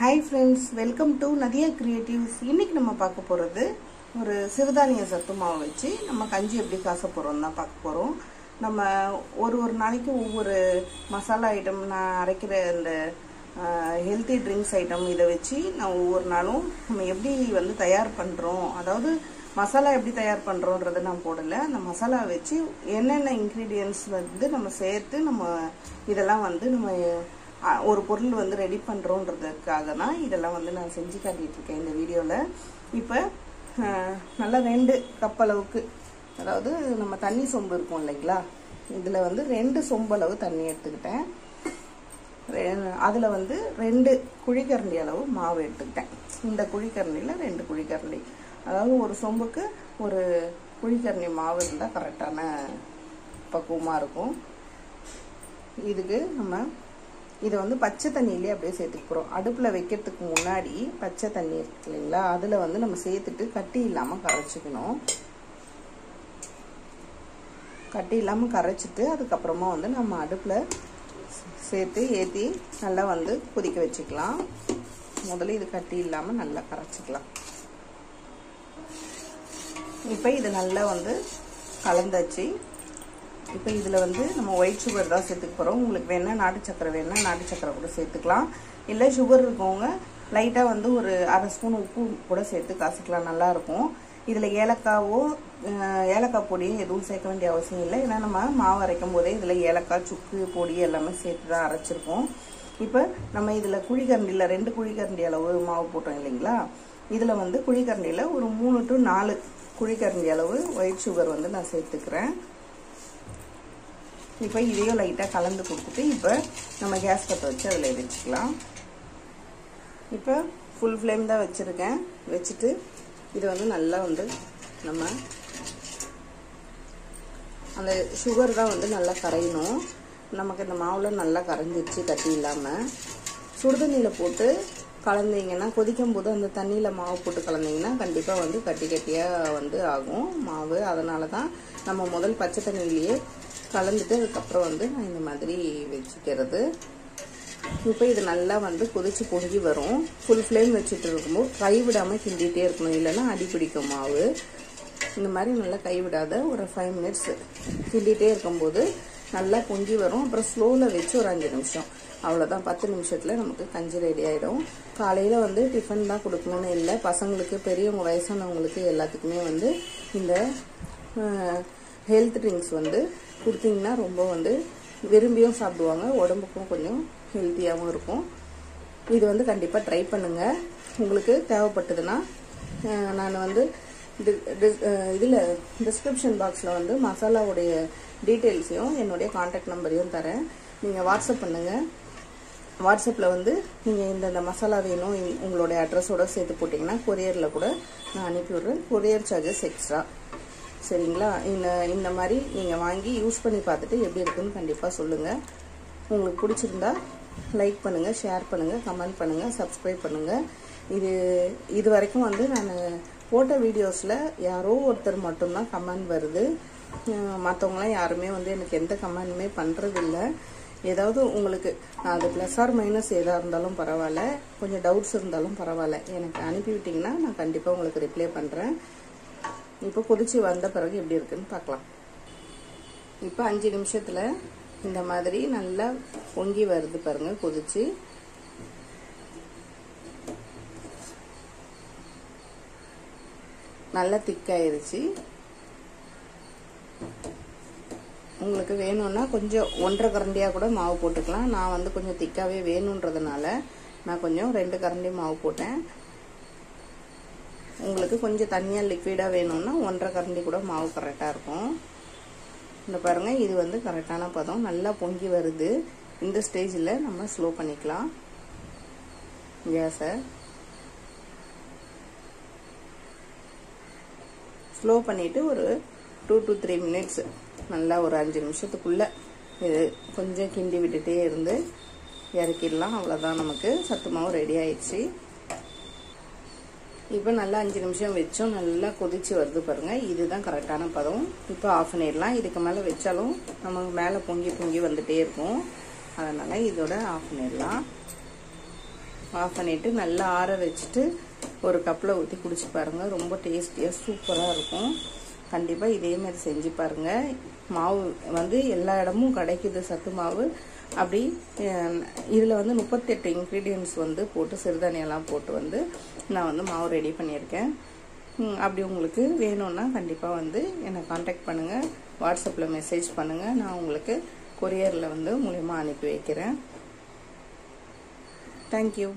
Hi friends, welcome to Nadia Creatives. இன்னைக்கு நம்ம பார்க்க போறது ஒரு சிறுதானிய சத்து மாவு வச்சு நம்ம கஞ்சி எப்படி காச போறோம்னா பார்க்க போறோம். நம்ம ஒரு நாளைக்கு ஒவ்வொரு மசாலா ஐட்டம் நான் அரைக்கிற அந்த ஹெல்தி ட்ரிங்க்ஸ் ஐட்டம் இத வச்சு நான் ஒவ்வொரு நாளும் நம்ம எப்படி வந்து தயார் பண்றோம். அதாவது மசாலா எப்படி தயார் பண்றோம்ன்றத நான் போடல. அந்த மசாலா வச்சு என்னென்ன இன்கிரிடியன்ட்ஸ் வந்து நம்ம சேர்த்து நம்ம இதெல்லாம் வந்து நம்ம ஒரு பொருள் வந்து ரெடி பண்றோம்ன்றதுக்காக தான் இதெல்லாம் வந்து நான் செஞ்சு காட்டிட்டு இருக்கேன் இந்த வீடியோல. இப்போ நல்லா 2 கப் அளவுக்கு, அதாவது நம்ம தண்ணி சொம்பு இருக்கும் இல்லைங்களா, இதுல வந்து 2 சொம்பு அளவு தண்ணி எடுத்துக்கிட்டேன். அதுல வந்து 2 குழிக்கரண்டி அளவு மாவு எடுத்துக்கிட்டேன். இந்த குழிக்கரண்டில 2 குழிக்கரண்டி, அதாவது ஒரு சொம்புக்கு ஒரு குழிக்கரண்டி மாவு இருந்தா கரெக்டான பக்குவமா இருக்கும். இதுக்கு நம்ம இதை வந்து பச்சை தண்ணியிலே அப்படியே சேர்த்துக்க போகிறோம். அடுப்பில் வைக்கிறதுக்கு முன்னாடி பச்சை தண்ணி இருக்கு இல்லைங்களா, அதில் வந்து நம்ம சேர்த்துட்டு கட்டி இல்லாமல் கரைச்சிக்கணும். கட்டி இல்லாமல் கரைச்சிட்டு அதுக்கப்புறமா வந்து நம்ம அடுப்பில் சேர்த்து ஏற்றி நல்லா வந்து கொதிக்க வச்சுக்கலாம். முதல்ல இது கட்டி இல்லாமல் நல்லா கரைச்சிக்கலாம். இப்போ இது நல்லா வந்து கலந்தாச்சு. இப்போ இதில் வந்து நம்ம ஒயிட் சுகர் தான் சேர்த்துக்க போகிறோம். உங்களுக்கு வேணால் நாட்டு சக்கரை வேணால் நாட்டு சக்கரை கூட சேர்த்துக்கலாம். இல்லை சுகர் இருக்கவங்க லைட்டாக வந்து ஒரு அரை ஸ்பூன் உப்பு கூட சேர்த்து காசிக்கலாம், நல்லாயிருக்கும். இதில் ஏலக்காய் பொடி எதுவும் சேர்க்க வேண்டிய அவசியம் இல்லை. ஏன்னா நம்ம மாவு அரைக்கும் போதே இதில் ஏலக்காய் சுக்கு பொடி எல்லாமே சேர்த்து தான் அரைச்சிருக்கோம். இப்போ நம்ம இதில் குழிக்கரண்டியில் 2 குழிக்கரண்டி அளவு மாவு போட்டோம் இல்லைங்களா, இதில் வந்து குழிக்கரண்டியில் ஒரு 3 to 4 குழிக்கரண்டி அளவு ஒயிட் சுகர் வந்து நான் சேர்த்துக்கிறேன். இப்போ இதையும் லைட்டாக கலந்து கொடுத்துட்டு இப்போ நம்ம கேஸ் பற்ற வச்சு அதில் வச்சுக்கலாம். இப்போ ஃபுல் ஃப்ளேம் தான் வச்சுருக்கேன். வச்சுட்டு இது வந்து நல்லா வந்து நம்ம அந்த சுகர் தான் வந்து நல்லா கரையணும். நமக்கு இந்த மாவில் நல்லா கரைஞ்சிருச்சு கட்டி இல்லாமல். சுடுதண்ணியில் போட்டு கலந்தீங்கன்னா, கொதிக்கும் போது அந்த தண்ணியில் மாவு போட்டு கலந்தீங்கன்னா கண்டிப்பாக வந்து கட்டி கட்டியாக வந்து ஆகும் மாவு. அதனால தான் நம்ம முதல் பச்சை தண்ணியிலேயே கலந்துட்டு அதுக்கப்புறம் வந்து நான் இந்த மாதிரி வச்சுக்கிறது. இப்போ இது நல்லா வந்து கொதிச்சு பொங்கி வரும். ஃபுல் ஃப்ளேம் வச்சுட்டு இருக்கும்போது கைவிடாமல் கிண்டிகிட்டே இருக்கணும், இல்லைன்னா அடி பிடிக்கும் மாவு. இந்த மாதிரி நல்லா கைவிடாத ஒரு 5 minutes கிண்டிகிட்டே இருக்கும்போது நல்லா பொங்கி வரும். அப்புறம் ஸ்லோவில் வச்சு ஒரு 5 நிமிஷம், அவ்வளோதான். 10 நிமிஷத்தில் நமக்கு கஞ்சி ரெடி ஆகிடும். காலையில் வந்து டிஃபன் தான் கொடுக்கணும்னு இல்லை, பசங்களுக்கு பெரியவங்க வயசானவங்களுக்கு எல்லாத்துக்குமே வந்து இந்த ஹெல்த் ட்ரிங்க்ஸ் வந்து கொடுத்தீங்கன்னா ரொம்ப வந்து விரும்பியும் சாப்பிடுவாங்க, உடம்புக்கும் கொஞ்சம் ஹெல்த்தியாகவும் இருக்கும். இது வந்து கண்டிப்பாக ட்ரை பண்ணுங்கள். உங்களுக்கு தேவைப்பட்டதுன்னா நான் வந்து இதில் டிஸ்கிரிப்ஷன் பாக்ஸில் வந்து மசாலாவுடைய டீட்டெயில்ஸையும் என்னுடைய கான்டாக்ட் நம்பரையும் தரேன். நீங்கள் வாட்ஸ்அப் பண்ணுங்கள். வாட்ஸ்அப்பில் வந்து நீங்கள் இந்த மசாலா வேணும் உங்களுடைய அட்ரஸோடு சேர்த்து போட்டிங்கன்னா கொரியரில் கூட நான் அனுப்பி விட்றேன். கொரியர் சார்ஜஸ் எக்ஸ்ட்ரா, சரிங்களா? இந்த மாதிரி நீங்கள் வாங்கி யூஸ் பண்ணி பார்த்துட்டு எப்படி இருக்குன்னு கண்டிப்பாக சொல்லுங்கள். உங்களுக்கு பிடிச்சிருந்தா லைக் பண்ணுங்கள், ஷேர் பண்ணுங்கள், கமெண்ட் பண்ணுங்கள், சப்ஸ்கிரைப் பண்ணுங்கள். இது வரைக்கும் வந்து நான் போட்ட வீடியோஸில் யாரோ ஒருத்தர் மட்டும்தான் கமெண்ட் வருது. மற்றவங்களாம் யாருமே வந்து எனக்கு எந்த கமெண்ட்டுமே பண்ணுறதில்ல. ஏதாவது உங்களுக்கு அது ப்ளஸ் ஆர் மைனஸ் எதாக இருந்தாலும் பரவாயில்ல, கொஞ்சம் டவுட்ஸ் இருந்தாலும் பரவாயில்ல, எனக்கு அனுப்பிவிட்டிங்கன்னா நான் கண்டிப்பாக உங்களுக்கு ரிப்ளை பண்ணுறேன். இப்போ கொதிச்சு வந்த பிறகு எப்படி இருக்குன்னு பார்க்கலாம். இப்போ 5 நிமிஷத்தில் இந்த மாதிரி நல்லா பொங்கி வருது பாருங்க. கொதிச்சு நல்லா திக்காயிருச்சு. உங்களுக்கு வேணும்னா கொஞ்சம் 1.5 கரண்டியாக கூட மாவு போட்டுக்கலாம். நான் வந்து கொஞ்சம் திக்காவே வேணுன்றதுனால நான் கொஞ்சம் 2 கரண்டி மாவு போட்டேன். உங்களுக்கு கொஞ்சம் தண்ணியாக லிக்விடாக வேணும்னா 1.5 கரண்டி கூட மாவு கரெக்டாக இருக்கும். இந்த பாருங்கள், இது வந்து கரெக்டான பதம். நல்லா பொங்கி வருது. இந்த ஸ்டேஜில் நம்ம ஸ்லோ பண்ணிக்கலாம் கேஸை. ஸ்லோ பண்ணிவிட்டு ஒரு 2 to 3 minutes நல்லா ஒரு 5 நிமிஷத்துக்குள்ளே இது கொஞ்சம் கிண்டி விட்டுட்டே இருந்து இறக்கிடலாம். அவ்வளோதான், நமக்கு சத்து மாவு ரெடி ஆயிடுச்சு. இப்போ நல்லா 5 நிமிஷம் வச்சோம், நல்லா கொதிச்சு வருது பாருங்க. இதுதான் கரெக்டான பதம். இப்போ ஆஃப் பண்ணிடலாம். இதுக்கு மேலே வச்சாலும் நமக்கு மேலே பொங்கி வந்துட்டே இருக்கும். அதனால இதோட ஆஃப் பண்ணிடலாம். ஆஃப் பண்ணிவிட்டு நல்லா ஆற வச்சுட்டு ஒரு கப்பில் ஊற்றி குடிச்சு பாருங்கள். ரொம்ப டேஸ்டியாக சூப்பராக இருக்கும். கண்டிப்பாக இதேமாதிரி செஞ்சு பாருங்கள். மாவு வந்து எல்லா இடமும் கிடைக்குது சத்து மாவு. அப்படி இதில் வந்து 38 இன்க்ரீடியன்ட்ஸ் வந்து போட்டு சிறுதானியெல்லாம் போட்டு வந்து நான் வந்து மாவு ரெடி பண்ணியிருக்கேன். அப்படி உங்களுக்கு வேணும்னா கண்டிப்பாக வந்து என்னை காண்டாக்ட் பண்ணுங்கள். வாட்ஸ்அப்பில் மெசேஜ் பண்ணுங்கள். நான் உங்களுக்கு கொரியரில் வந்து மூலமாக அனுப்பி வைக்கிறேன். தேங்க்யூ.